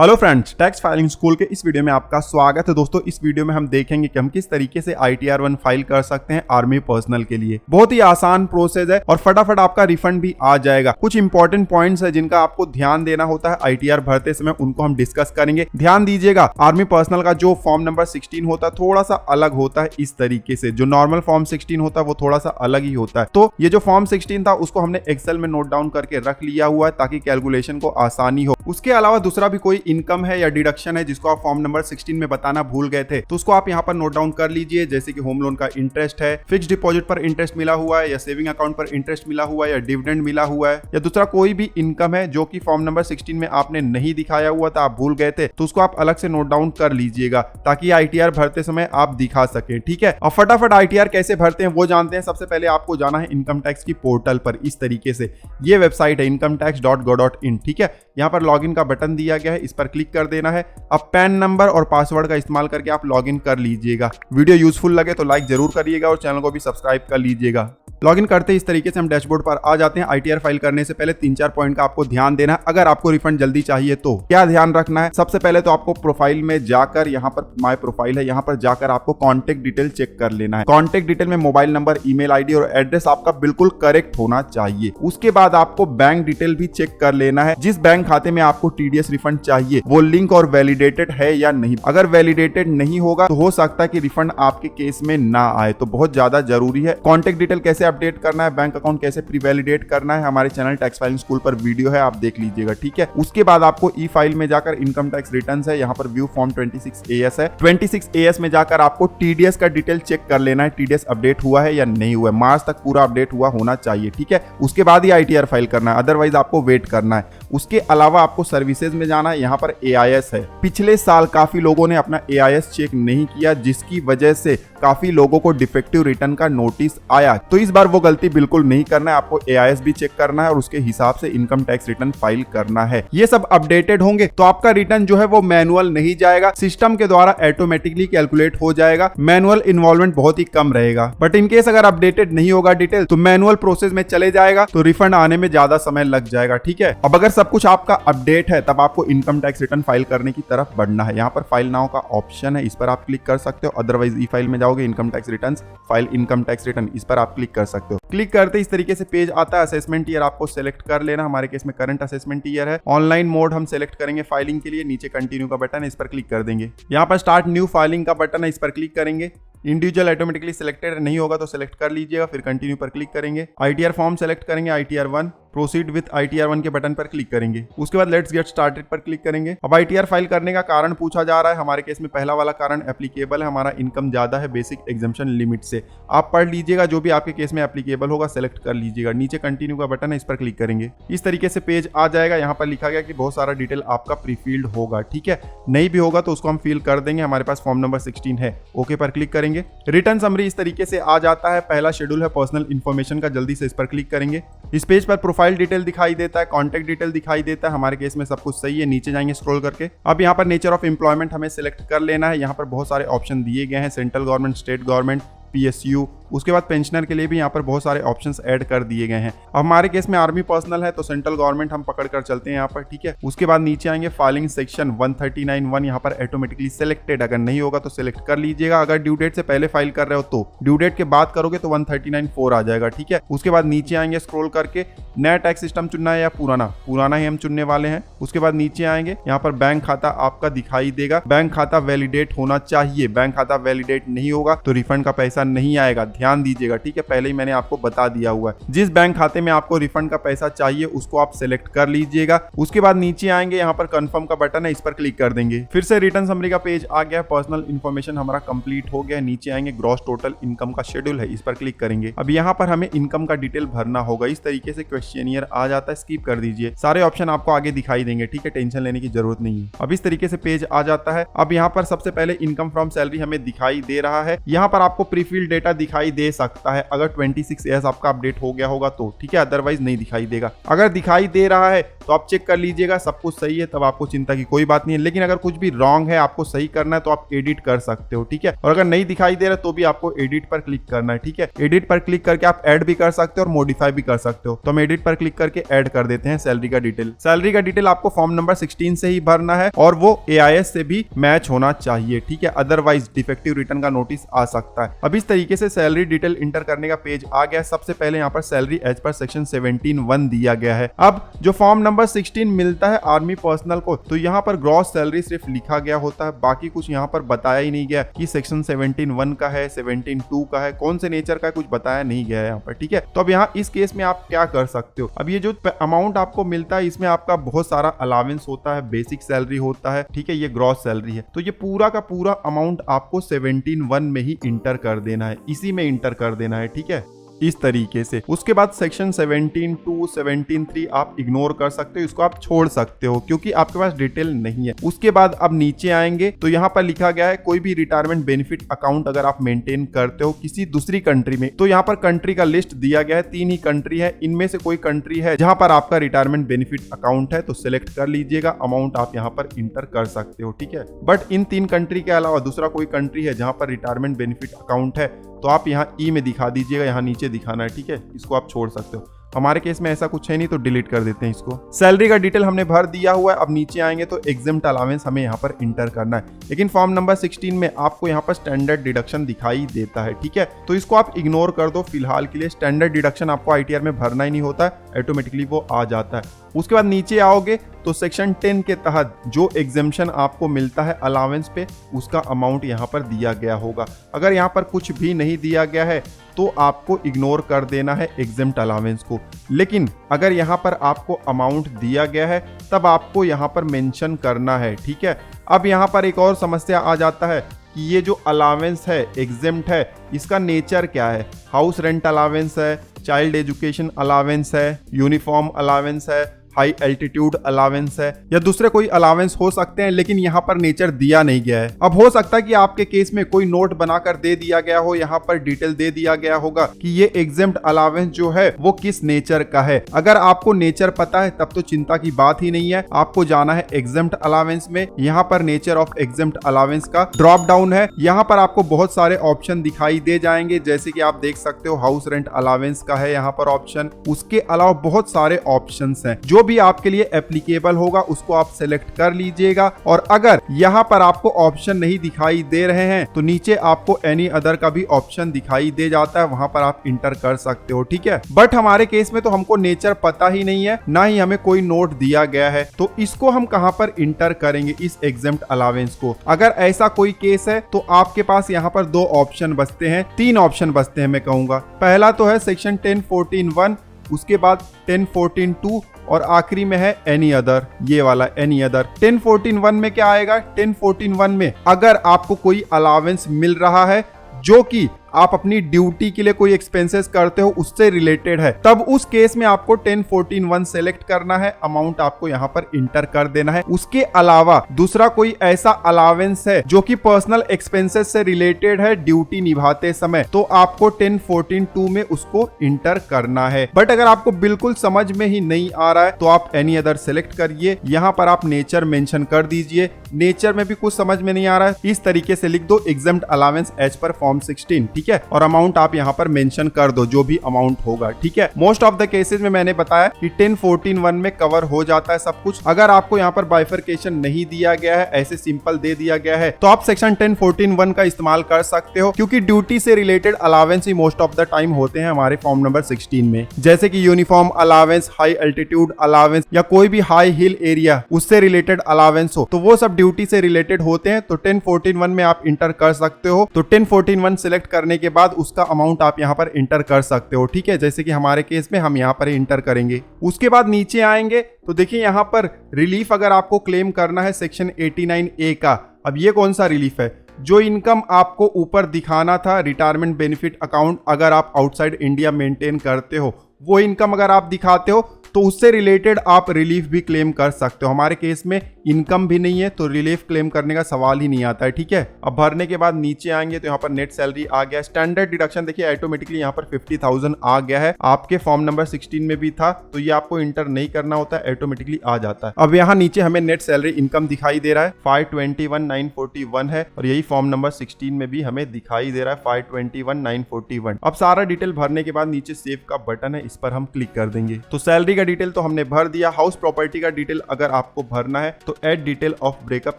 Hello friends, tax filing school के इस video में आपका स्वागत है। दोस्तों, इस वीडियो में हम देखेंगे कि हम किस तरीके से ITR 1 फाइल कर सकते हैं आर्मी पर्सनल के लिए। बहुत ही आसान प्रोसेस है और फटाफट आपका रिफंड भी आ जाएगा। कुछ इंपॉर्टेंट पॉइंट्स है जिनका आपको ध्यान देना होता है ITR भरते समय, उनको हम डिस्कस करेंगे। ध्यान दीजिएगा, आर्मी पर्सनल का जो फॉर्म नंबर 16 होता है थोड़ा सा अलग होता है। इस तरीके से जो नॉर्मल फॉर्म 16 होता है वो थोड़ा सा अलग ही होता है। तो ये जो फॉर्म 16 था उसको हमने एक्सेल में नोट डाउन करके रख लिया हुआ है ताकि कैलकुलेशन को आसानी हो। उसके अलावा दूसरा भी कोई इनकम है या डिडक्शन है जिसको आप फॉर्म नंबर 16 में बताना भूल गए थे तो उसको आप यहाँ पर नोट डाउन कर लीजिए। जैसे कि होम लोन का इंटरेस्ट है, फिक्स डिपॉजिट पर इंटरेस्ट मिला हुआ है, या सेविंग अकाउंट पर इंटरेस्ट मिला हुआ है, या डिविडेंड मिला हुआ है, या दूसरा कोई भी इनकम है जो कि फॉर्म नंबर 16 में आपने नहीं दिखाया हुआ था, आप भूल गए थे, तो उसको आप अलग से नोट डाउन कर लीजिएगा ताकि ITR भरते समय आप दिखा सके। ठीक है, अब फटाफट ITR कैसे भरते हैं वो जानते हैं। सबसे पहले आपको जाना है इनकम टैक्स की पोर्टल पर। इस तरीके से ये वेबसाइट है incometax.go.in। ठीक है, यहाँ पर लॉगिन का बटन दिया गया है, इस पर क्लिक कर देना है। अब पैन नंबर और पासवर्ड का इस्तेमाल करके आप लॉगिन कर लीजिएगा। वीडियो यूजफुल लगे तो लाइक जरूर करिएगा और चैनल को भी सब्सक्राइब कर लीजिएगा। लॉगिन करते इस तरीके से हम डैशबोर्ड पर आ जाते हैं। ITR फाइल करने से पहले 3-4 पॉइंट का आपको ध्यान देना है। अगर आपको रिफंड जल्दी चाहिए तो क्या ध्यान रखना है? सबसे पहले तो आपको प्रोफाइल में जाकर, यहाँ पर माय प्रोफाइल है, यहाँ पर जाकर आपको कॉन्टेक्ट डिटेल चेक कर लेना है। कॉन्टेक्ट डिटेल में मोबाइल नंबर, ईमेल ID और एड्रेस आपका बिल्कुल करेक्ट होना चाहिए। उसके बाद आपको बैंक डिटेल भी चेक कर लेना है। जिस बैंक खाते में आपको TDS रिफंड चाहिए वो लिंक और वैलिडेटेड है या नहीं। अगर वैलिडेटेड नहीं होगा तो हो सकता है कि रिफंड आपके केस में ना आए, तो बहुत ज्यादा जरूरी है। कॉन्टेक्ट डिटेल कैसे अपडेट करना है, बैंक अकाउंट कैसे प्री वैलिडेट करना है, हमारे चैनल टैक्स फाइलिंग स्कूल पर वीडियो है, आप देख लीजिएगा। ठीक है, उसके बाद आपको ई फाइल में जाकर इनकम टैक्स रिटर्न्स है, यहाँ पर व्यू फॉर्म 26AS है। 26AS में जाकर आपको TDS का डिटेल चेक कर लेना है, TDS अपडेट हुआ है या नहीं हुआ है। मार्च तक पूरा अपडेट हुआ होना चाहिए। ठीक है, उसके बाद ही ITR फाइल करना है, अदरवाइज आपको वेट करना है। उसके अलावा आपको सर्विसेज में जाना है, यहाँ पर AIS है। पिछले साल काफी लोगों ने अपना AIS चेक नहीं किया जिसकी वजह से काफी लोगों को डिफेक्टिव रिटर्न का नोटिस आया। तो इस बार वो गलती बिल्कुल नहीं करना है, आपको AIS भी चेक करना है और उसके हिसाब से इनकम टैक्स रिटर्न फाइल करना है। ये सब अपडेटेड होंगे तो आपका रिटर्न जो है वो मैनुअल नहीं जाएगा, सिस्टम के द्वारा ऑटोमेटिकली कैलकुलेट हो जाएगा। मैनुअल इन्वॉल्वमेंट बहुत ही कम रहेगा। बट इनकेस अगर अपडेटेड नहीं होगा डिटेल तो मैनुअल प्रोसेस में चले जाएगा तो रिफंड आने में ज्यादा समय लग जाएगा। ठीक है, अब अगर सब कुछ आपका अपडेट है तब आपको इनकम टैक्स रिटर्न फाइल करने की तरफ बढ़ना है। यहाँ पर फाइल नाउ का ऑप्शन है, इस पर आप क्लिक कर सकते हो। अदरवाइज ई फाइल में जाओगे, income tax return file income tax return, इस पर आप क्लिक कर सकते हो। क्लिक करते इस तरीके से पेज आता है। असेसमेंट ईयर आपको सेलेक्ट कर लेना, हमारे केस में करंट असेसमेंट ईयर है। ऑनलाइन मोड हम सेलेक्ट करेंगे फाइलिंग के लिए। नीचे कंटिन्यू का बटन है, इस पर क्लिक कर देंगे। यहाँ पर स्टार्ट न्यू फाइलिंग का बटन है, इस पर क्लिक करेंगे। इंडिविजुअल ऑटोमेटिकली सिलेक्टेड नहीं होगा तो सिलेक्ट कर लीजिएगा, फिर कंटिन्यू पर क्लिक करेंगे। ITR फॉर्म सेलेक्ट करेंगे, ITR 1 प्रोसीड विद ITR 1 के बटन पर क्लिक करेंगे। उसके बाद लेट्स गेट स्टार्टेड पर क्लिक करेंगे। अब ITR फाइल करने का कारण पूछा जा रहा है। हमारे केस में पहला वाला कारण एप्लीकेबल है, हमारा इनकम ज्यादा है बेसिक एग्जम्पशन लिमिट से। आप पढ़ लीजिएगा, जो भी आपके केस में एप्लीकेबल होगा सेलेक्ट कर लीजिएगा। नीचे कंटिन्यू का बटन है, इस पर क्लिक करेंगे। इस तरीके से पेज आ जाएगा। यहाँ पर लिखा गया कि बहुत सारा डिटेल आपका प्री फील्ड होगा। ठीक है, नहीं भी होगा तो उसको हम फिल कर देंगे। हमारे पास फॉर्म नंबर 16 है, ओके पर क्लिक करेंगे। रिटर्न समरी इस तरीके से आ जाता है। पहला शेड्यूल है पर्सनल इन्फॉर्मेशन का, जल्दी से इस पर क्लिक करेंगे। इस पेज पर प्रोफाइल डिटेल दिखाई देता है, कॉन्टेक्ट डिटेल दिखाई देता है। हमारे केस में सब कुछ सही है। नीचे जाएंगे स्क्रॉल करके। अब यहाँ पर नेचर ऑफ एम्प्लॉयमेंट हमें सिलेक्ट कर लेना है। यहाँ पर बहुत सारे ऑप्शन दिए गए हैं, central government, state government, PSU। उसके बाद पेंशनर के लिए भी यहाँ पर बहुत सारे ऑप्शंस ऐड कर दिए गए हैं। अब हमारे केस में आर्मी पर्सनल है तो सेंट्रल गवर्नमेंट हम पकड़ कर चलते हैं यहाँ पर। ठीक है, उसके बाद नीचे आएंगे फाइलिंग सेक्शन 139(1), यहाँ पर ऑटोमेटिकली सिलेक्टेड, अगर नहीं होगा तो सिलेक्ट कर लीजिएगा। अगर ड्यू डेट से पहले फाइल कर रहे हो तो, ड्यू डेट के बाद करोगे तो 139(4) आ जाएगा। ठीक है, उसके बाद नीचे आएंगे स्क्रॉल करके, नया टैक्स सिस्टम चुनना है या पुराना ही हम चुनने वाले हैं। उसके बाद नीचे आएंगे, यहाँ पर बैंक खाता आपका दिखाई देगा। बैंक खाता वैलिडेट होना चाहिए, बैंक खाता वैलिडेट नहीं होगा तो रिफंड का पैसा नहीं आएगा, ध्यान दीजिएगा। ठीक है, पहले ही मैंने आपको बता दिया हुआ है। जिस बैंक खाते में आपको रिफंड का पैसा चाहिए उसको आप सिलेक्ट कर लीजिएगा। उसके बाद नीचे आएंगे, यहाँ पर कंफर्म का बटन है, इस पर क्लिक कर देंगे। फिर से रिटर्न समरी का पेज आ गया। पर्सनल इन्फॉर्मेशन हमारा कंप्लीट हो गया। नीचे आएंगे, ग्रॉस टोटल इनकम का शेड्यूल है, इस पर क्लिक करेंगे। अब यहाँ पर हमें इनकम का डिटेल भरना होगा। इस तरीके से क्वेश्चनियर आ जाता है, स्किप कर दीजिए, सारे ऑप्शन आपको आगे दिखाई देंगे। ठीक है, टेंशन लेने की जरूरत नहीं है। अब इस तरीके से पेज आ जाता है। अब यहाँ पर सबसे पहले इनकम फ्रॉम सैलरी हमें दिखाई दे रहा है। यहाँ पर आपको प्रीफिल्ड डेटा दिखाई दिखाई दे सकता है अगर 26 ईयर्स आपका अपडेट हो गया होगा तो, ठीक है, अदरवाइज नहीं दिखाई देगा। अगर दिखाई दे रहा है तो आप चेक कर लीजिएगा, सब कुछ सही है, तब आपको चिंता की कोई बात नहीं है। लेकिन अगर कुछ भी रॉन्ग है, आपको सही करना है, तो आप एडिट कर सकते हो, ठीक है। और अगर नहीं दिखाई दे रहा तो भी आपको एडिट पर क्लिक करना है, ठीक है। एडिट पर क्लिक करके आप ऐड भी कर सकते हो और मॉडिफाई भी कर सकते हो। तो हम एडिट पर क्लिक करके ऐड कर देते हैं सैलरी का डिटेल। सैलरी का डिटेल आपको फॉर्म नंबर 16 से ही भरना है और वो AIS से भी मैच होना चाहिए, ठीक है, अदरवाइज डिफेक्टिव रिटर्न का नोटिस आ सकता है। अब इस तरीके से सैलरी डिटेल इंटर करने का पेज आ गया। सबसे पहले यहाँ पर सैलरी एज पर सेक्शन 17(1) दिया गया है। अब जो फॉर्म नंबर 16 मिलता है आर्मी पर्सनल को, तो यहाँ पर ग्रॉस सैलरी सिर्फ लिखा गया होता है, बाकी कुछ यहाँ पर बताया ही नहीं गया कि सेक्शन 17(1) का है, 17(2) का है, कौन से नेचर का है, कुछ बताया नहीं गया है यहाँ पर, ठीक है। तो अब यहाँ इस केस में आप क्या कर सकते हो, अब ये जो अमाउंट आपको मिलता है इसमें आपका बहुत सारा अलावेंस होता है, बेसिक सैलरी होता है, ठीक है, ये ग्रॉस सैलरी है। तो ये पूरा का पूरा अमाउंट आपको 17(1) में ही इंटर कर देना है, इसी में इंटर कर देना है, ठीक है, इस तरीके से। उसके बाद सेक्शन 17(2), 17(3) आप इग्नोर कर सकते हो, इसको आप छोड़ सकते हो क्योंकि आपके पास डिटेल नहीं है। उसके बाद अब नीचे आएंगे तो यहाँ पर लिखा गया है कोई भी रिटायरमेंट बेनिफिट अकाउंट अगर आप मेंटेन करते हो किसी दूसरी कंट्री में, तो यहाँ पर कंट्री का लिस्ट दिया गया है, 3 ही कंट्री है, इनमें से कोई कंट्री है जहां पर आपका रिटायरमेंट बेनिफिट अकाउंट है तो सिलेक्ट कर लीजिएगा, अमाउंट आप यहाँ पर इंटर कर सकते हो, ठीक है। बट इन 3 कंट्री के अलावा दूसरा कोई कंट्री है जहां पर रिटायरमेंट बेनिफिट अकाउंट है तो आप यहाँ ई में दिखा दीजिएगा, यहाँ नीचे दिखाना है, ठीक है, इसको आप छोड़ सकते हो। हमारे केस में ऐसा कुछ है नहीं तो डिलीट कर देते हैं इसको। सैलरी का डिटेल हमने भर दिया हुआ है। अब नीचे आएंगे तो एग्जेम्प्ट अलावेंस हमें यहाँ पर इंटर करना है, लेकिन फॉर्म नंबर 16 में आपको यहाँ पर स्टैंडर्ड डिडक्शन दिखाई देता है, ठीक है, तो इसको आप इग्नोर कर दो फिलहाल के लिए। स्टैंडर्ड डिडक्शन आपको ITR में भरना ही नहीं होता है, ऑटोमेटिकली वो आ जाता है। उसके बाद नीचे आओगे तो सेक्शन 10 के तहत जो एग्जेम्पशन आपको मिलता है अलावेंस पे, उसका अमाउंट यहाँ पर दिया गया होगा। अगर यहाँ पर कुछ भी नहीं दिया गया है तो आपको इग्नोर कर देना है एग्जेम्प्ट अलावेंस को, लेकिन अगर यहाँ पर आपको अमाउंट दिया गया है तब आपको यहाँ पर मेंशन करना है, ठीक है। अब यहाँ पर एक और समस्या आ जाता है कि ये जो अलावेंस है एग्जेम्प्ट है, इसका नेचर क्या है, हाउस रेंट अलावेंस है, चाइल्ड एजुकेशन अलावेंस है, यूनिफॉर्म अलावेंस है, हाई एल्टीट्यूड अलावेंस है, या दूसरे कोई अलावेंस हो सकते हैं, लेकिन यहाँ पर नेचर दिया नहीं गया है। अब हो सकता है कि आपके केस में कोई नोट बनाकर दे दिया गया हो, यहाँ पर डिटेल दे दिया गया होगा कि ये एग्जेम्प्ट अलावेंस जो है वो किस नेचर का है। अगर आपको नेचर पता है तब तो चिंता की बात ही नहीं है, आपको जाना है एग्जेम्प्ट अलावेंस में। यहाँ पर नेचर ऑफ एग्जेम्प्ट अलावेंस का ड्रॉप डाउन है, यहाँ पर आपको बहुत सारे ऑप्शन दिखाई दे जाएंगे, जैसे कि आप देख सकते हो हाउस रेंट अलावेंस का है यहाँ पर ऑप्शन, उसके अलावा बहुत सारे ऑप्शन हैं। जो भी आपके लिए एप्लीकेबल होगा उसको आप सेलेक्ट कर लीजिएगा। और अगर यहाँ पर आपको ऑप्शन नहीं दिखाई दे रहे हैं तो नीचे आपको एनी अदर का भी ऑप्शन दिखाई दे जाता है, वहां पर आप इंटर कर सकते हो, ठीक है। बट हमारे केस में तो हमको नेचर पता ही नहीं है, ना ही हमें कोई नोट दिया गया है, तो इसको हम कहां पर इंटर करेंगे इस एग्जेम्प्ट अलावेंस को। अगर ऐसा कोई केस है तो आपके पास यहाँ पर 2 ऑप्शन बचते हैं, 3 ऑप्शन बचते हैं मैं कहूंगा। पहला तो है सेक्शन 10(14)(1), उसके बाद 10(14)(2 और आखिरी में है एनी अदर, ये वाला एनी अदर। 10(14)(1) में क्या आएगा, 10(14)(1) में अगर आपको कोई अलावेंस मिल रहा है जो कि आप अपनी ड्यूटी के लिए कोई एक्सपेंसेस करते हो उससे रिलेटेड है, तब उस केस में आपको 10(14)(1) सेलेक्ट करना है, अमाउंट आपको यहाँ पर इंटर कर देना है। उसके अलावा दूसरा कोई ऐसा अलावेंस है जो कि पर्सनल एक्सपेंसेस से रिलेटेड है ड्यूटी निभाते समय, तो आपको 10(14)(2) में उसको इंटर करना है। बट अगर आपको बिल्कुल समझ में ही नहीं आ रहा है तो आप एनी अदर सेलेक्ट करिए, यहाँ पर आप नेचर मेंशन कर दीजिए। नेचर में भी कुछ समझ में नहीं आ रहा है, इस तरीके से लिख दो exempt allowance as per form 16, ठीक है, और अमाउंट आप यहाँ पर मेंशन कर दो जो भी अमाउंट होगा, ठीक है। मोस्ट ऑफ द केसेस में मैंने बताया कि 10(14)(1) में कवर हो जाता है सब कुछ। अगर आपको यहाँ पर बाइफरकेशन नहीं दिया गया है, ऐसे सिंपल दे दिया गया है, तो आप सेक्शन 10(14)(1) का इस्तेमाल कर सकते हो, क्योंकि ड्यूटी से related allowance he most of the time होते हैं हमारे फॉर्म नंबर 16 में, जैसे कि uniform allowance, high altitude allowance, या कोई भी हाई हिल एरिया उससे रिलेटेड अलावेंस हो, तो वो सब ड्यूटी से रिलेटेड होते हैं। तो 10(14)(1) में आप इंटर कर सकते हो। तो 10(14)(1) सिलेक्ट करने के बाद उसका अमाउंट आप यहाँ पर इंटर कर सकते हो, ठीक है, जैसे कि हमारे केस में हम यहाँ पर इंटर करेंगे। उसके बाद नीचे आएंगे तो देखिए यहाँ पर रिलीफ अगर आपको क्लेम करना है सेक्शन 89A का। अब ये कौन सा रिलीफ है, जो इनकम आपको ऊपर दिखाना था रिटायरमेंट बेनिफिट अकाउंट अगर आप आउटसाइड इंडिया मेंटेन करते हो, वो इनकम अगर आप दिखाते हो तो उससे रिलेटेड आप रिलीफ भी क्लेम कर सकते हो। हमारे केस में इनकम भी नहीं है तो रिलीफ क्लेम करने का सवाल ही नहीं आता है, ठीक है। अब भरने के बाद नीचे आएंगे तो यहाँ पर नेट सैलरी आ गया। स्टैंडर्ड डिडक्शन देखिए ऑटोमेटिकली यहाँ पर 50,000 आ गया है। आपके फॉर्म नंबर 16 में भी था तो ये आपको इंटर नहीं करना होता है, ऑटोमेटिकली आ जाता है। अब यहाँ नीचे हमें नेट सैलरी इनकम दिखाई दे रहा है 521,941 है और यही फॉर्म नंबर 16 में भी हमें दिखाई दे रहा है 521,941। अब सारा डिटेल भरने के बाद नीचे सेव का बटन है, इस पर हम क्लिक कर देंगे। तो सैलरी का डिटेल तो हमने भर दिया। हाउस प्रॉपर्टी का डिटेल अगर आपको भरना है तो ऐड डिटेल ऑफ ब्रेकअप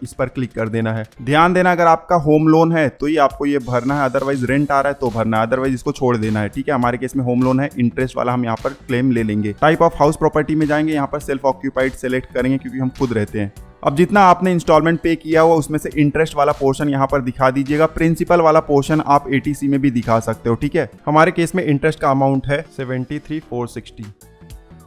इस पर क्लिक कर देना है। ध्यान देना अगर आपका होम लोन है तो ही आपको ये भरना है, अदरवाइज रेंट आ रहा है तो भरना है, अदरवाइज इसको छोड़ देना है, ठीक है। हमारे केस में होम लोन है, इंटरेस्ट वाला हम यहाँ पर क्लेम ले लेंगे। टाइप ऑफ हाउस प्रॉपर्टी में जाएंगे, यहाँ पर सेल्फ ऑक्यूपाइड सेलेक्ट करेंगे क्योंकि हम खुद रहते हैं। अब जितना आपने इंस्टॉलमेंट पे किया हुआ उसमें से इंटरेस्ट वाला पोर्शन यहाँ पर दिखा दीजिएगा। प्रिंसिपल वाला पोर्शन आप एटीसी में भी दिखा सकते हो, ठीक है। हमारे केस में इंटरेस्ट का अमाउंट है 73,460।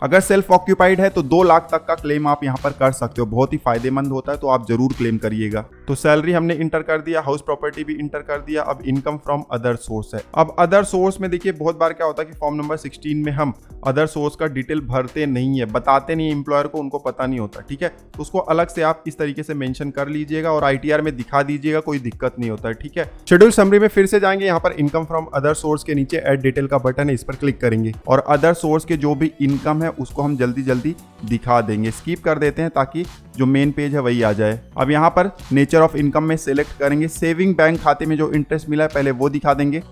अगर सेल्फ ऑक्यूपाइड है तो 2 लाख तक का क्लेम आप यहाँ पर कर सकते हो, बहुत ही फायदेमंद होता है, तो आप जरूर क्लेम करिएगा। तो सैलरी हमने इंटर कर दिया, हाउस प्रॉपर्टी भी इंटर कर दिया। अब इनकम फ्रॉम अदर सोर्स है। अब अदर सोर्स में देखिए बहुत बार क्या होता है कि फॉर्म नंबर 16 में हम अदर सोर्स का डिटेल भरते नहीं है, बताते नहीं, एम्प्लॉयर को उनको पता नहीं होता, ठीक है। तो उसको अलग से आप इस तरीके से मेंशन कर लीजिएगा और आईटीआर में दिखा दीजिएगा, कोई दिक्कत नहीं होता है, ठीक है। शेड्यूल समरी में फिर से जाएंगे, यहाँ पर इनकम फ्रॉम अदर सोर्स के नीचे ऐड डिटेल का बटन है, इस पर क्लिक करेंगे और अदर सोर्स के जो भी इनकम है उसको हम जल्दी दिखा देंगे। स्किप कर देते हैं ताकि जो मेन पेज है वही आ जाए। अब यहाँ पर नेचर ऑफ इनकम में सिलेक्ट करेंगे, सेविंग बैंक खाते में जो इंटरेस्ट मिला है पहले वो दिखा देंगे।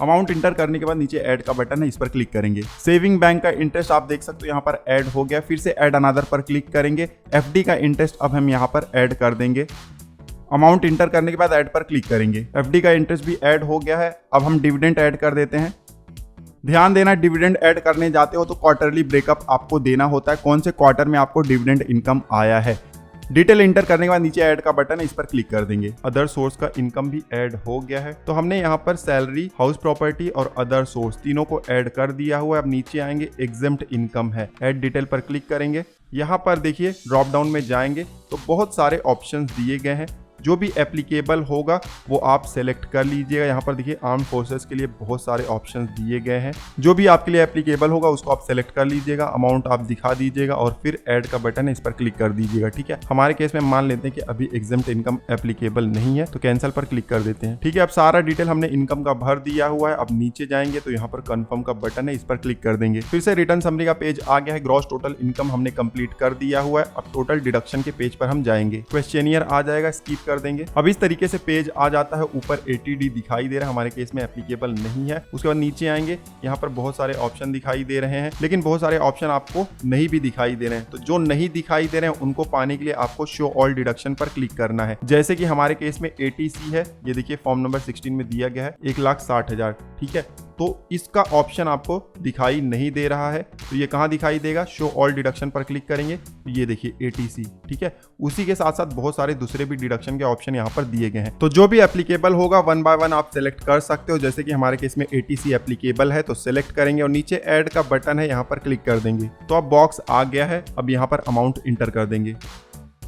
अमाउंट इंटर करने के बाद नीचे ऐड का बटन है, इस पर क्लिक करेंगे। सेविंग बैंक का इंटरेस्ट आप देख सकते हो यहाँ पर ऐड हो गया। फिर से ऐड अनदर पर क्लिक करेंगे। एफडी का इंटरेस्ट अब हम यहाँ पर ऐड कर देंगे। अमाउंट इंटर करने के बाद ऐड पर क्लिक करेंगे। एफडी का इंटरेस्ट भी ऐड हो गया है। अब हम डिविडेंड ऐड कर देते हैं। ध्यान देना डिविडेंड ऐड करने जाते हो तो क्वार्टरली ब्रेकअप आपको देना होता है, कौन से क्वार्टर में आपको डिविडेंड इनकम आया है। डिटेल इंटर करने के बाद नीचे ऐड का बटन है, इस पर क्लिक कर देंगे। अदर सोर्स का इनकम भी ऐड हो गया है। तो हमने यहाँ पर सैलरी, हाउस प्रॉपर्टी और अदर सोर्स तीनों को ऐड कर दिया हुआ है। अब नीचे आएंगे, एग्जेम्प्ट इनकम है, ऐड डिटेल पर क्लिक करेंगे। यहाँ पर देखिए ड्रॉप डाउन में जाएंगे तो बहुत सारे ऑप्शंस दिए गए हैं, जो भी एप्लीकेबल होगा वो आप सेलेक्ट कर लीजिएगा। यहाँ पर देखिए आर्म फोर्सेस के लिए बहुत सारे ऑप्शंस दिए गए हैं, जो भी आपके लिए एप्लीकेबल होगा उसको आप सेलेक्ट कर लीजिएगा। अमाउंट आप दिखा दीजिएगा और फिर ऐड का बटन है, इस पर क्लिक कर दीजिएगा, ठीक है। हमारे केस में मान लेते हैं कि अभी एग्जेम्प्ट इनकम एप्लीकेबल नहीं है तो कैंसिल पर क्लिक कर देते हैं, ठीक है। अब सारा डिटेल हमने इनकम का भर दिया हुआ है। अब नीचे जाएंगे तो यहाँ पर कंफर्म का बटन है, इस पर क्लिक कर देंगे। फिर से रिटर्न समरी का पेज आ गया है। ग्रॉस टोटल इनकम हमने कंप्लीट कर दिया हुआ है। अब टोटल डिडक्शन के पेज पर हम जाएंगे, क्वेश्चनियर आ जाएगा, स्किप कर देंगे। अब इस तरीके से पेज आ जाता है। ऊपर एटीडी दिखाई दे रहा है, हमारे केस में एप्लीकेबल नहीं है। उसके बाद नीचे आएंगे, यहाँ पर बहुत सारे ऑप्शन दिखाई दे रहे हैं, लेकिन बहुत सारे ऑप्शन आपको नहीं भी दिखाई दे रहे हैं। तो जो नहीं दिखाई दे रहे हैं उनको पाने के लिए आपको शो ऑल डिडक्शन पर क्लिक करना है। जैसे कि हमारे केस में एटीसी है, ये देखिए फॉर्म नंबर 16 में दिया गया है 1,60,000, ठीक है। तो इसका ऑप्शन आपको दिखाई नहीं दे रहा है, तो ये कहाँ दिखाई देगा, शो ऑल डिडक्शन पर क्लिक करेंगे, ये देखिए एटीसी, ठीक है। उसी के साथ साथ बहुत सारे दूसरे भी डिडक्शन के ऑप्शन यहाँ पर दिए गए हैं। तो जो भी एप्लीकेबल होगा 1 बाय 1 आप सेलेक्ट कर सकते हो। जैसे कि हमारे केस में एटीसी एप्लीकेबल है तो सेलेक्ट करेंगे और नीचे ऐड का बटन है, यहाँ पर क्लिक कर देंगे। तो अब बॉक्स आ गया है। अब यहाँ पर अमाउंट इंटर कर देंगे।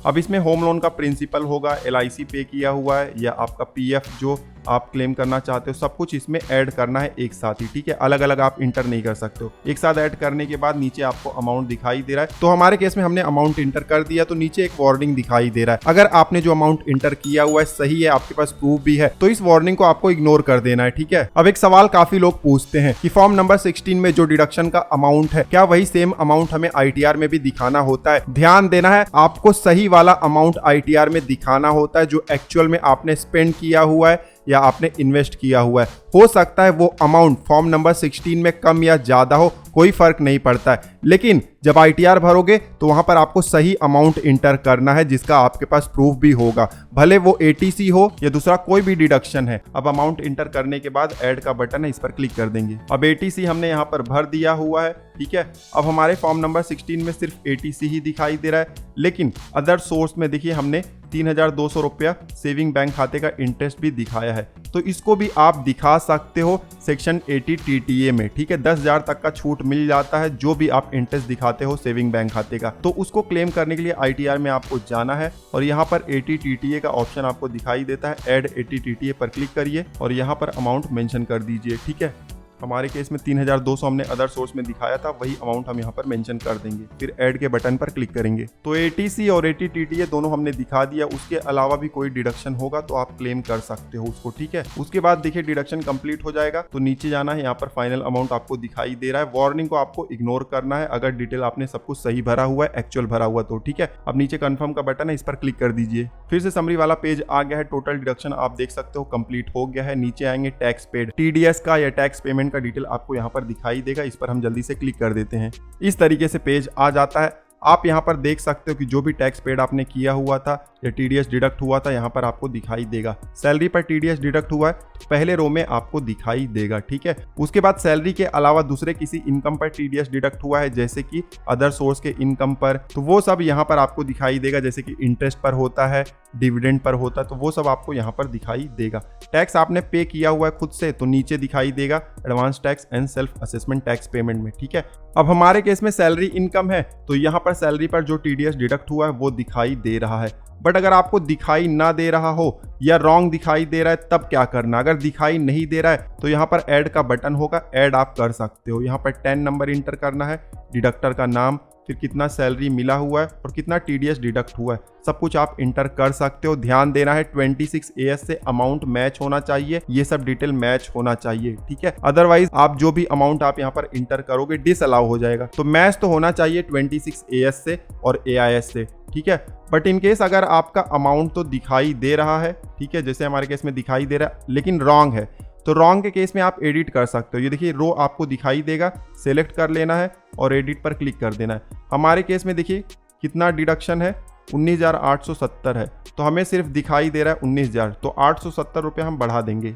अब इसमें होम लोन का प्रिंसिपल होगा, एलआईसी पे किया हुआ है या आपका पीएफ जो आप क्लेम करना चाहते हो, सब कुछ इसमें ऐड करना है एक साथ ही, ठीक है। अलग अलग आप इंटर नहीं कर सकते हो। एक साथ ऐड करने के बाद नीचे आपको अमाउंट दिखाई दे रहा है। तो हमारे केस में हमने अमाउंट इंटर कर दिया, तो नीचे एक वार्निंग दिखाई दे रहा है। अगर आपने जो अमाउंट इंटर किया हुआ है सही है, आपके पास प्रूफ भी है, तो इस वार्निंग को आपको इग्नोर कर देना है, ठीक है। अब एक सवाल काफी लोग पूछते हैं कि फॉर्म नंबर 16 में जो डिडक्शन का अमाउंट है, क्या वही सेम अमाउंट हमें आईटीआर में भी दिखाना होता है? ध्यान देना है, आपको सही वाला अमाउंट आईटीआर में दिखाना होता है, जो एक्चुअल में आपने स्पेंड किया हुआ है या आपने इन्वेस्ट किया हुआ है। हो सकता है वो अमाउंट फॉर्म नंबर 16 में कम या ज्यादा हो, कोई फर्क नहीं पड़ता है, लेकिन जब आईटीआर भरोगे तो वहां पर आपको सही अमाउंट इंटर करना है जिसका आपके पास प्रूफ भी होगा, भले वो एटीसी हो या दूसरा कोई भी डिडक्शन है। अब अमाउंट इंटर करने के बाद ऐड का बटन है, इस पर क्लिक कर देंगे। अब एटीसी हमने यहाँ पर भर दिया हुआ है, ठीक है। अब हमारे फॉर्म नंबर 16 में सिर्फ एटीसी ही दिखाई दे रहा है, लेकिन अदर सोर्स में देखिए हमने 3,200 रुपया सेविंग बैंक खाते का इंटरेस्ट भी दिखाया है, तो इसको भी आप दिखा सकते हो सेक्शन 80 टीटीए में, ठीक है। 10,000 तक का छूट मिल जाता है जो भी आप इंटरेस्ट दिखाते हो सेविंग बैंक खाते का। तो उसको क्लेम करने के लिए आईटीआर में आपको जाना है और यहाँ पर 80 टीटीए का ऑप्शन आपको दिखाई देता है। ऐड 80 टीटीए पर क्लिक करिए और यहाँ पर अमाउंट मेंशन कर दीजिए, ठीक है। हमारे केस में 3200 हमने अदर सोर्स में दिखाया था, वही अमाउंट हम यहाँ पर मेंशन कर देंगे। फिर ऐड के बटन पर क्लिक करेंगे तो ATC और ATTTA दोनों हमने दिखा दिया। उसके अलावा भी कोई डिडक्शन होगा तो आप क्लेम कर सकते हो उसको, ठीक है। उसके बाद देखिए डिडक्शन कंप्लीट हो जाएगा तो नीचे जाना है, यहाँ पर फाइनल अमाउंट आपको दिखाई दे रहा है। वार्निंग को आपको इग्नोर करना है अगर डिटेल आपने सब कुछ सही भरा हुआ है, एक्चुअल भरा हुआ तो, ठीक है। अब नीचे कंफर्म का बटन है, इस पर क्लिक कर दीजिए। फिर से समरी वाला पेज आ गया है। टोटल डिडक्शन आप देख सकते हो कंप्लीट हो गया है। नीचे आएंगे टैक्स पेड, TDS का या टैक्स पेमेंट का डिटेल आपको यहाँ पर दिखाई देगा। इस पर हम जल्दी से क्लिक कर देते हैं। इस तरीके से पेज आ जाता है। आप यहाँ पर देख सकते हो कि जो भी टैक्स पेड आपने किया हुआ था या TDS डिडक्ट हुआ था यहाँ पर आपको दिखाई देगा। सैलरी पर TDS डिडक्ट हुआ है तो पहले रो में आपको दिखाई देगा, ठीक है। उसके बाद सैलरी के अलावा दूसरे किसी इनकम पर TDS डिडक्ट हुआ है जैसे कि अदर सोर्स के इनकम पर, तो वो सब यहाँ पर आपको दिखाई देगा। जैसे कि इंटरेस्ट पर होता है, डिविडेंड पर होता है, तो वो सब आपको यहाँ पर दिखाई देगा। टैक्स आपने पे किया हुआ है खुद से तो नीचे दिखाई देगा advance tax and self assessment tax payment में, ठीक है। अब हमारे केस में सैलरी इनकम है तो यहाँ पर सैलरी पर जो TDS डिडक्ट हुआ है वो दिखाई दे रहा है। बट अगर आपको दिखाई ना दे रहा हो या रॉन्ग दिखाई दे रहा है तब क्या करना। अगर दिखाई नहीं दे रहा है तो यहाँ पर ऐड का बटन होगा, ऐड आप कर सकते हो। यहाँ पर 10 नंबर इंटर करना है, डिडक्टर का नाम, फिर कितना सैलरी मिला हुआ है और कितना TDS डिडक्ट हुआ है, सब कुछ आप इंटर कर सकते हो। ध्यान देना है 26 AS से अमाउंट मैच होना चाहिए, ये सब डिटेल मैच होना चाहिए, ठीक है। अदरवाइज आप जो भी अमाउंट आप यहाँ पर इंटर करोगे डिसअलाउ हो जाएगा। तो मैच तो होना चाहिए 26 AS से और AIS से, ठीक है। बट इन केस अगर आपका अमाउंट तो दिखाई दे रहा है, ठीक है, जैसे हमारे केस में दिखाई दे रहा है लेकिन रॉन्ग है, तो रॉन्ग के केस में आप एडिट कर सकते हो। ये देखिए रो आपको दिखाई देगा, सेलेक्ट कर लेना है और एडिट पर क्लिक कर देना है। हमारे केस में देखिए कितना डिडक्शन है, 19,870 है, तो हमें सिर्फ दिखाई दे रहा है 19,000, तो 870 रुपये हम बढ़ा देंगे।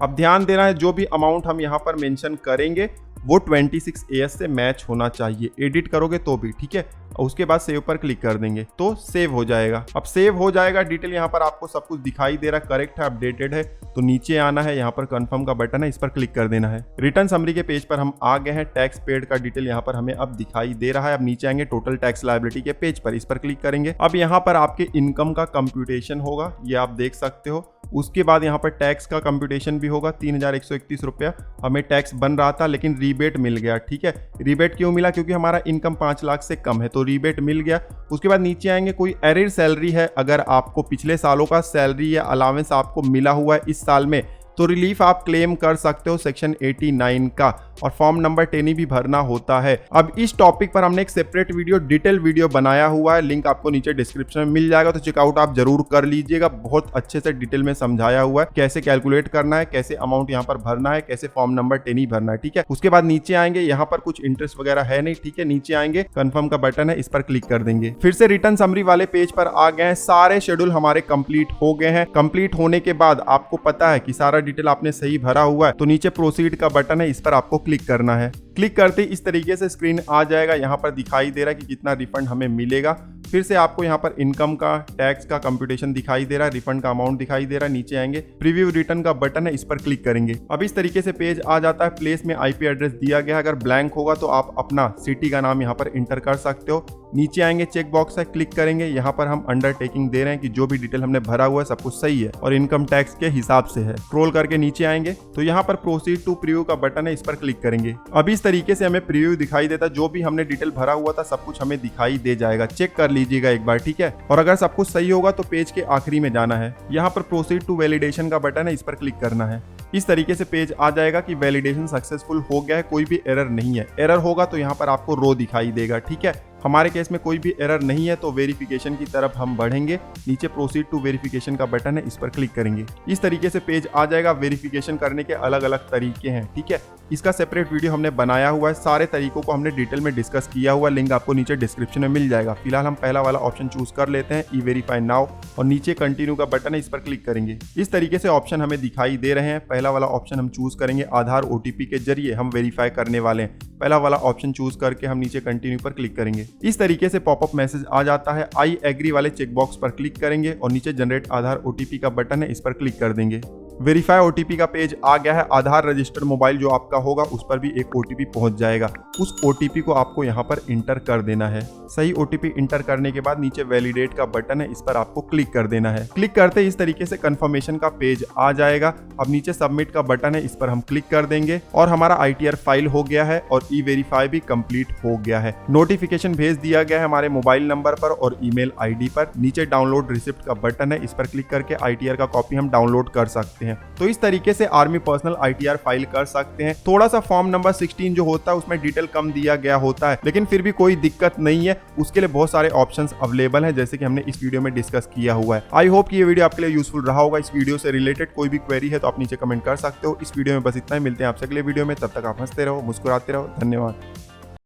अब ध्यान देना है जो भी अमाउंट हम यहाँ पर मेंशन करेंगे वो 26 AS से मैच होना चाहिए, एडिट करोगे तो भी, ठीक है। और उसके बाद सेव पर क्लिक कर देंगे तो सेव हो जाएगा। अब सेव हो जाएगा, डिटेल यहाँ पर आपको सब कुछ दिखाई दे रहा है, करेक्ट है, अपडेटेड है। तो नीचे आना है, यहाँ पर कंफर्म का बटन है, इस पर क्लिक कर देना है। रिटर्न समरी के पेज पर हम आ गए हैं। टैक्स पेड का डिटेल यहाँ पर हमें अब दिखाई दे रहा है। अब नीचे आएंगे टोटल टैक्स लायबिलिटी के पेज पर, इस पर क्लिक करेंगे। अब यहाँ पर आपके इनकम का कंप्यूटेशन होगा, ये आप देख सकते हो। उसके बाद यहाँ पर टैक्स का कंप्यूटेशन भी होगा, 3,131 रुपया हमें टैक्स बन रहा था लेकिन रीबेट मिल गया, ठीक है। रीबेट क्यों मिला? क्योंकि हमारा इनकम 5 लाख से कम है तो रीबेट मिल गया। उसके बाद नीचे आएंगे, कोई एरियर सैलरी है, अगर आपको पिछले सालों का सैलरी या अलावेंस आपको मिला हुआ है इस साल में तो रिलीफ आप क्लेम कर सकते हो सेक्शन 89 का, और फॉर्म नंबर 10 भी भरना होता है। अब इस टॉपिक पर हमने एक सेपरेट वीडियो, डिटेल वीडियो बनाया हुआ है, लिंक आपको नीचे डिस्क्रिप्शन में मिल जाएगा, तो चेकआउट आप जरूर कर लीजिएगा। बहुत अच्छे से डिटेल में समझाया हुआ है कैसे कैलकुलेट करना है, कैसे अमाउंट यहाँ पर भरना है, कैसे फॉर्म नंबर 10 भरना है, ठीक है। उसके बाद नीचे आएंगे, यहाँ पर कुछ इंटरेस्ट वगैरह है नहीं, ठीक है। नीचे आएंगे, कंफर्म का बटन है, इस पर क्लिक कर देंगे। फिर से रिटर्न समरी वाले पेज पर आ गए हैं। सारे शेड्यूल हमारे कंप्लीट हो गए हैं। कंप्लीट होने के बाद आपको पता है कि सारा डिटेल आपने सही भरा हुआ है तो नीचे प्रोसीड का बटन है, इस पर आपको क्लिक करना है। क्लिक करते इस तरीके से स्क्रीन आ जाएगा। यहाँ पर दिखाई दे रहा है कि कितना रिफंड हमें मिलेगा। फिर से आपको यहाँ पर इनकम का, टैक्स का कंप्यूटेशन दिखाई दे रहा है, रिफंड का अमाउंट दिखाई दे रहा है। नीचे आएंगे, प्रीव्यू रिटर्न का बटन है, इस पर क्लिक करेंगे। अब इस तरीके से पेज आ जाता है। प्लेस में IP एड्रेस दिया गया है, अगर ब्लैंक होगा तो आप अपना सिटी का नाम यहाँ पर इंटर कर सकते हो। नीचे आएंगे, चेक बॉक्स है, क्लिक करेंगे। यहाँ पर हम अंडरटेकिंग दे रहे हैं कि जो भी डिटेल हमने भरा हुआ है सब कुछ सही है और इनकम टैक्स के हिसाब से है। स्क्रॉल करके नीचे आएंगे तो यहाँ पर प्रोसीड टू प्रीव्यू का बटन है, इस पर क्लिक करेंगे। अब इस तरीके से हमें प्रीव्यू दिखाई देता, जो भी हमने डिटेल भरा हुआ था सब कुछ हमें दिखाई दे जाएगा। चेक कर लीजिएगा एक बार, ठीक है। और अगर सब कुछ सही होगा तो पेज के आखिरी में जाना है। यहाँ पर प्रोसीड टू वैलिडेशन का बटन है, इस पर क्लिक करना है। इस तरीके से पेज आ जाएगा कि वैलिडेशन सक्सेसफुल हो गया है, कोई भी एरर नहीं है। एरर होगा तो यहाँ पर आपको रो दिखाई देगा, ठीक है। हमारे केस में कोई भी एरर नहीं है तो वेरिफिकेशन की तरफ हम बढ़ेंगे। नीचे प्रोसीड टू वेरिफिकेशन का बटन है, इस पर क्लिक करेंगे। इस तरीके से पेज आ जाएगा। वेरिफिकेशन करने के अलग अलग तरीके हैं, ठीक है। इसका सेपरेट वीडियो हमने बनाया हुआ है, सारे तरीकों को हमने डिटेल में डिस्कस किया हुआ, लिंक आपको नीचे डिस्क्रिप्शन में मिल जाएगा। फिलहाल हम पहला वाला ऑप्शन चूज कर लेते हैं, ई वेरीफाई नाउ, और नीचे कंटिन्यू का बटन है, इस पर क्लिक करेंगे। इस तरीके से ऑप्शन हमें दिखाई दे रहे हैं। पहला वाला ऑप्शन हम चूज करेंगे, आधार OTP के जरिए हम वेरीफाई करने वाले हैं। पहला वाला ऑप्शन चूज करके हम नीचे कंटिन्यू पर क्लिक करेंगे। इस तरीके से पॉपअप मैसेज आ जाता है। आई एग्री वाले चेकबॉक्स पर क्लिक करेंगे और नीचे जनरेट आधार OTP का बटन है, इस पर क्लिक कर देंगे। वेरीफाई ओटीपी का पेज आ गया है। आधार रजिस्टर्ड मोबाइल जो आपका होगा उस पर भी एक ओटीपी पहुंच जाएगा। उस ओटीपी को आपको यहाँ पर इंटर कर देना है। सही ओटीपी इंटर करने के बाद नीचे वैलिडेट का बटन है, इस पर आपको क्लिक कर देना है। क्लिक करते ही इस तरीके से कंफर्मेशन का पेज आ जाएगा। अब नीचे सबमिट का बटन है, इस पर हम क्लिक कर देंगे और हमारा ITR फाइल हो गया है और ई-वेरीफाई भी कंप्लीट हो गया है। नोटिफिकेशन भेज दिया गया है हमारे मोबाइल नंबर पर और ईमेल आईडी पर। नीचे डाउनलोड रिसिप्ट का बटन है, इस पर क्लिक करके ITR का कॉपी हम डाउनलोड कर सकते हैं। तो इस तरीके से आर्मी पर्सनल ITR फाइल कर सकते हैं। थोड़ा सा फॉर्म नंबर 16 जो होता है उसमें डिटेल कम दिया गया होता है, लेकिन फिर भी कोई दिक्कत नहीं है। उसके लिए बहुत सारे ऑप्शंस अवेलेबल हैं, जैसे कि हमने इस वीडियो में डिस्कस किया हुआ है। आई होप कि ये वीडियो आपके लिए यूजफुल रहा होगा। इस वीडियो से रिलेटेड कोई भी क्वेरी है तो आप नीचे कमेंट कर सकते हो। इस वीडियो में बस इतना ही, मिलते हैं आपसे अगले वीडियो में। तब तक आप हंसते रहो, मुस्कुराते रहो। धन्यवाद।